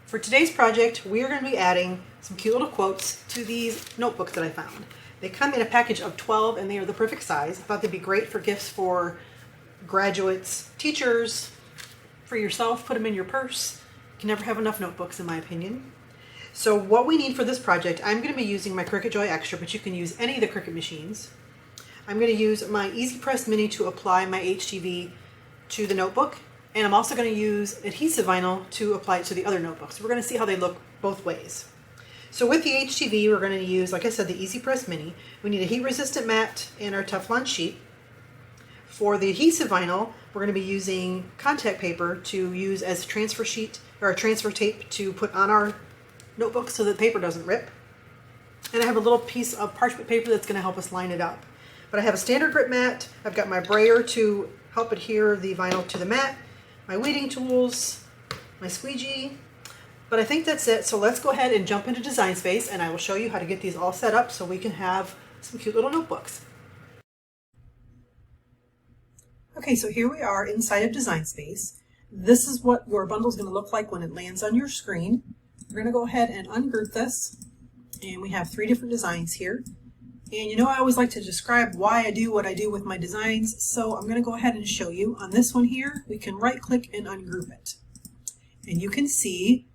For today's project, we are going to be adding some cute little quotes to these notebooks that I found. They come in a package of 12 and they are the perfect size. I thought they'd be great for gifts for graduates, teachers, for yourself. Put them in your purse. You can never have enough notebooks in my opinion. So what we need for this project, I'm going to be using my Cricut Joy Extra, but you can use any of the Cricut machines. I'm going to use my Easy Press Mini to apply my HTV to the notebook. And I'm also going to use adhesive vinyl to apply it to the other notebooks. We're going to see how they look both ways. So with the HTV, we're going to use, like I said, the Easy Press Mini. We need a heat-resistant mat and our Teflon sheet. For the adhesive vinyl, we're going to be using contact paper to use as a transfer sheet or a transfer tape to put on our notebook so that the paper doesn't rip. And I have a little piece of parchment paper that's going to help us line it up. But I have a standard grip mat. I've got my brayer to help adhere the vinyl to the mat, my weeding tools, my squeegee, but I think that's it. So let's go ahead and jump into Design Space and I will show you how to get these all set up so we can have some cute little notebooks. Okay, so here we are inside of Design Space. This is what your bundle is going to look like when it lands on your screen. We're going to go ahead and ungroup this, and we have 3 different designs here. And you know, I always like to describe why I do what I do with my designs, so I'm going to go ahead and show you. On this one here, we can right click and ungroup it. And you can see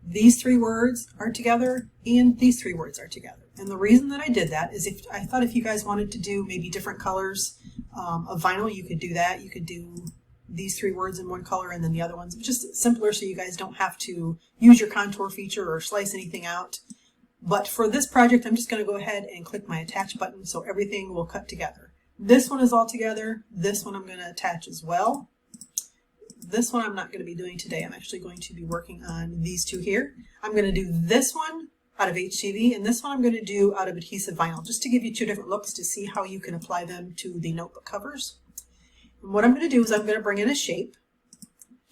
these 3 words are together and these 3 words are together. And the reason that I did that is I thought if you guys wanted to do maybe different colors of vinyl, you could do that. You could do these 3 words in one color and then the other ones. Just simpler so you guys don't have to use your contour feature or slice anything out. But for this project, I'm just going to go ahead and click my attach button so everything will cut together. This one is all together. This one I'm going to attach as well. This one I'm not going to be doing today. I'm actually going to be working on these 2 here. I'm going to do this one out of HTV and this one I'm going to do out of adhesive vinyl, just to give you 2 different looks to see how you can apply them to the notebook covers. And what I'm going to do is I'm going to bring in a shape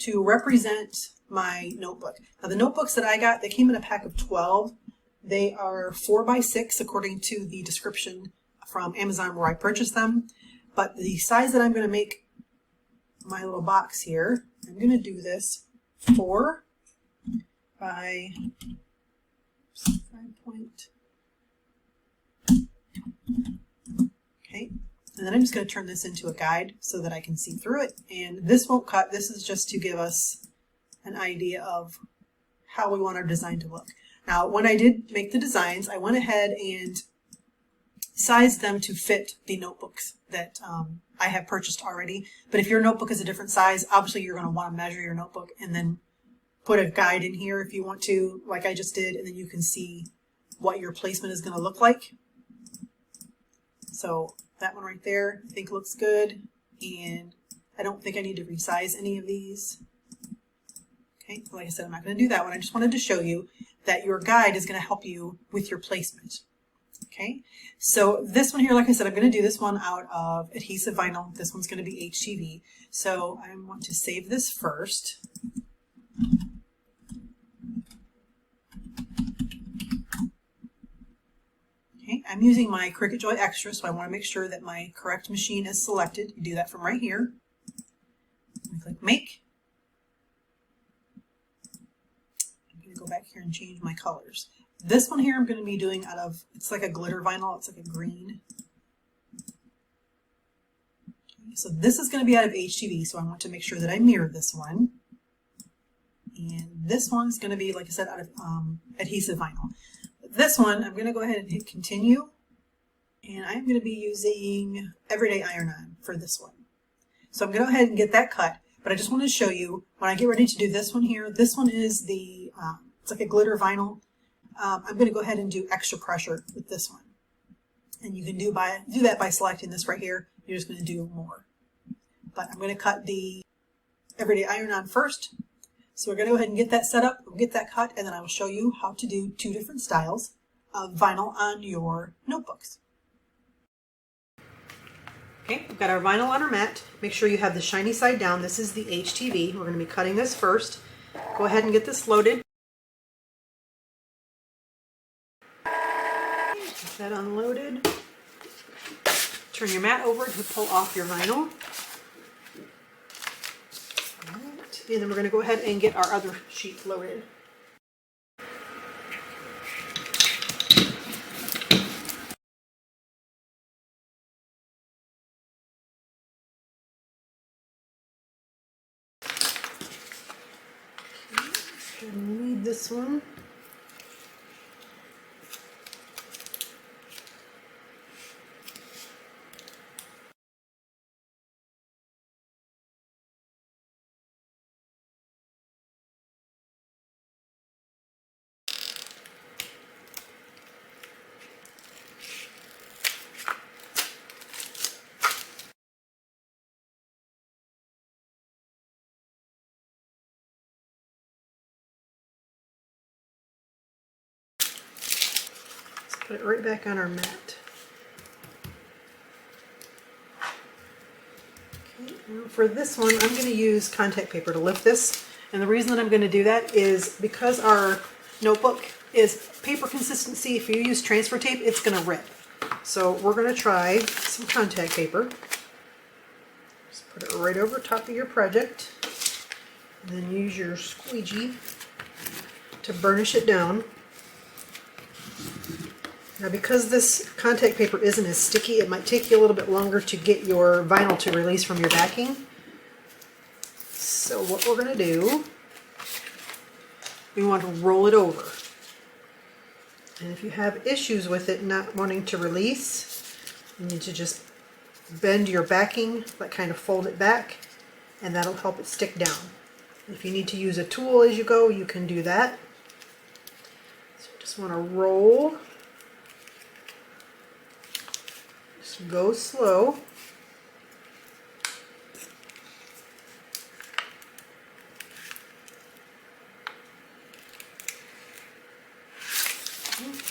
to represent my notebook. Now the notebooks that I got, they came in a pack of 12. They are 4x6 according to the description from Amazon where I purchased them. But the size that I'm going to make my little box here, I'm going to do this 4 by 5 point. Okay, and then I'm just going to turn this into a guide so that I can see through it. And this won't cut. This is just to give us an idea of how we want our design to look. Now, when I did make the designs, I went ahead and sized them to fit the notebooks that I have purchased already. But if your notebook is a different size, obviously you're going to want to measure your notebook and then put a guide in here if you want to, like I just did, and then you can see what your placement is going to look like. So that one right there, I think looks good, and I don't think I need to resize any of these. Okay, like I said, I'm not going to do that one. I just wanted to show you that your guide is going to help you with your placement. Okay, so this one here, like I said, I'm going to do this one out of adhesive vinyl. This one's going to be HTV. So I want to save this first. Okay, I'm using my Cricut Joy Extra, so I want to make sure that my correct machine is selected. You do that from right here. I click Make. Go back here and change my colors. This one here I'm going to be doing out of, it's like a glitter vinyl, it's like a green. Okay, so this is going to be out of HTV, so I want to make sure that I mirror this one. And this one's going to be, like I said, out of adhesive vinyl. This one, I'm going to go ahead and hit continue, and I'm going to be using Everyday Iron-On for this one. So I'm going to go ahead and get that cut, but I just want to show you when I get ready to do this one here. This one is the it's like a glitter vinyl. I'm going to go ahead and do extra pressure with this one. And you can do that by selecting this right here. You're just going to do more. But I'm going to cut the Everyday Iron-On first. So we're going to go ahead and get that set up, we'll get that cut, and then I will show you how to do 2 different styles of vinyl on your notebooks. Okay, we've got our vinyl on our mat. Make sure you have the shiny side down. This is the HTV. We're going to be cutting this first. Go ahead and get this loaded. Get that unloaded. Turn your mat over to pull off your vinyl. And then we're going to go ahead and get our other sheet loaded. And weed this one. Put it right back on our mat. Okay, now for this one, I'm going to use contact paper to lift this. And the reason that I'm going to do that is because our notebook is paper consistency. If you use transfer tape, it's going to rip. So we're going to try some contact paper. Just put it right over top of your project. And then use your squeegee to burnish it down. Now because this contact paper isn't as sticky, it might take you a little bit longer to get your vinyl to release from your backing. So what we're going to do, we want to roll it over. And if you have issues with it not wanting to release, you need to just bend your backing, like kind of fold it back, and that'll help it stick down. If you need to use a tool as you go, you can do that. So just want to roll. Go slow.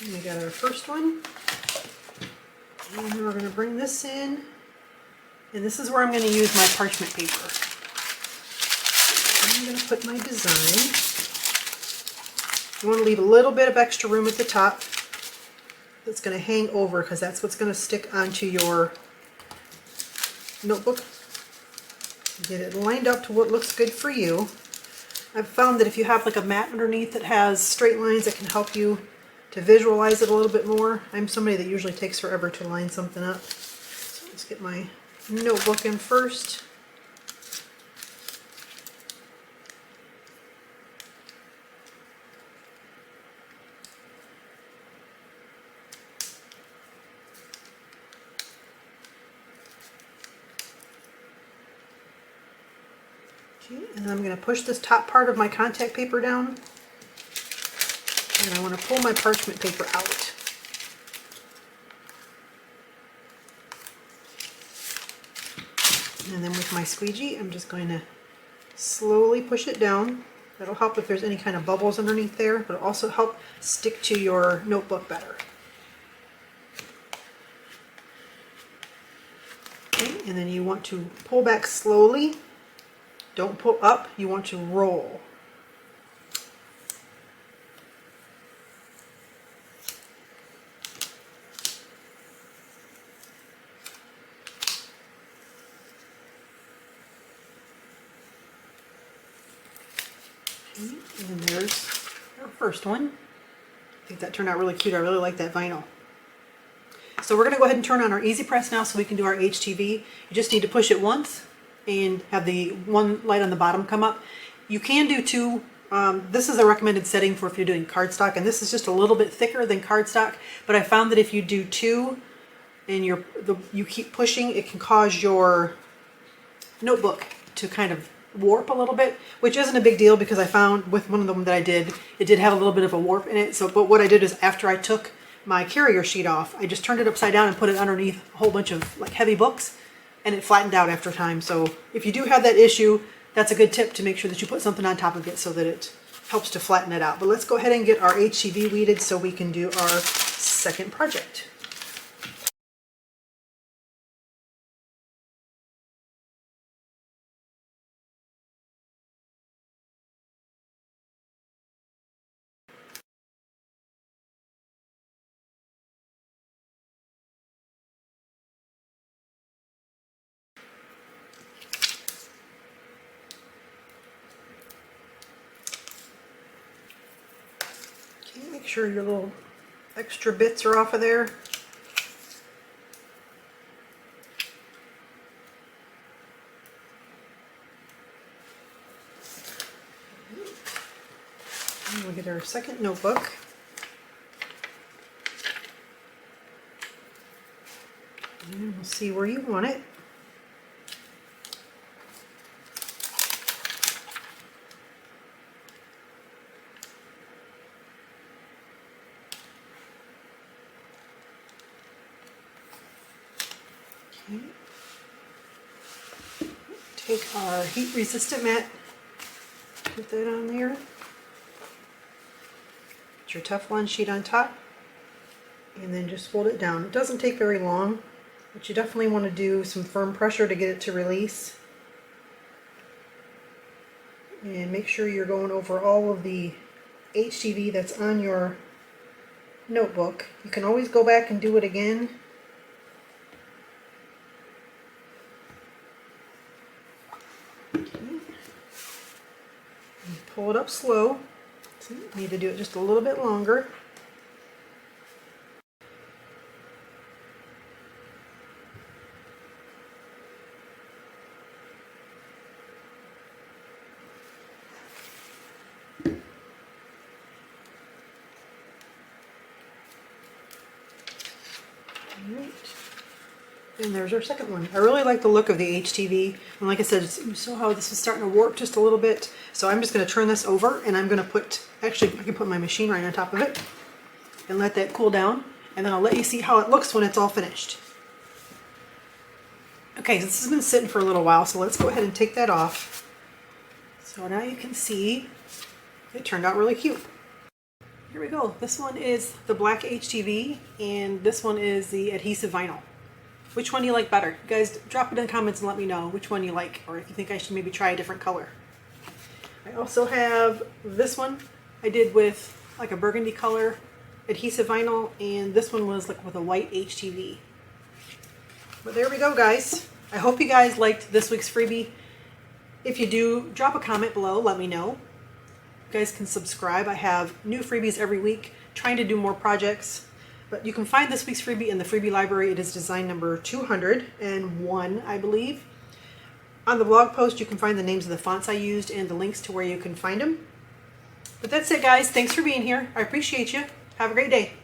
And we got our first one. And we're going to bring this in. And this is where I'm going to use my parchment paper. I'm going to put my design. You want to leave a little bit of extra room at the top. It's going to hang over because that's what's going to stick onto your notebook. Get it lined up to what looks good for you. I've found that if you have like a mat underneath that has straight lines, it can help you to visualize it a little bit more. I'm somebody that usually takes forever to line something up. So let's get my notebook in first. Okay, and I'm going to push this top part of my contact paper down, and I want to pull my parchment paper out. And then with my squeegee, I'm just going to slowly push it down. That'll help if there's any kind of bubbles underneath there, but it'll also help stick to your notebook better. Okay, and then you want to pull back slowly. Don't pull up, you want to roll. Okay, and there's our first one. I think that turned out really cute. I really like that vinyl. So we're going to go ahead and turn on our Easy Press now so we can do our HTV. You just need to push it once and have the one light on the bottom come up. You can do two. This is a recommended setting for if you're doing cardstock, and this is just a little bit thicker than cardstock, but I found that if you do two and you keep pushing, it can cause your notebook to kind of warp a little bit, which isn't a big deal because I found with one of them that I did, it did have a little bit of a warp in it. So, but what I did is after I took my carrier sheet off, I just turned it upside down and put it underneath a whole bunch of like heavy books, and it flattened out after time. So if you do have that issue, that's a good tip to make sure that you put something on top of it so that it helps to flatten it out. But let's go ahead and get our HTV weeded so we can do our second project. Make sure your little extra bits are off of there. And we'll get our second notebook. And we'll see where you want it. Okay. Take our heat resistant mat, put that on there. Put your Teflon sheet on top, and then just fold it down. It doesn't take very long, but you definitely want to do some firm pressure to get it to release. And make sure you're going over all of the HTV that's on your notebook. You can always go back and do it again. Pull it up slow. So you need to do it just a little bit longer. Alright. And there's our second one. I really like the look of the HTV. And like I said, you saw how this is starting to warp just a little bit. So I'm just going to turn this over and I'm going to put, actually I can put my machine right on top of it and let that cool down. And then I'll let you see how it looks when it's all finished. Okay, so this has been sitting for a little while, so let's go ahead and take that off. So now you can see it turned out really cute. Here we go. This one is the black HTV and this one is the adhesive vinyl. Which one do you like better? You guys drop it in the comments and let me know which one you like, or if you think I should maybe try a different color. I also have this one I did with like a burgundy color adhesive vinyl, and this one was like with a white HTV. But there we go, guys. I hope you guys liked this week's freebie. If you do, drop a comment below, let me know. You guys can subscribe. I have new freebies every week, trying to do more projects. But you can find this week's freebie in the freebie library. It is design number 201, I believe. On the blog post, you can find the names of the fonts I used and the links to where you can find them. But that's it, guys. Thanks for being here. I appreciate you. Have a great day.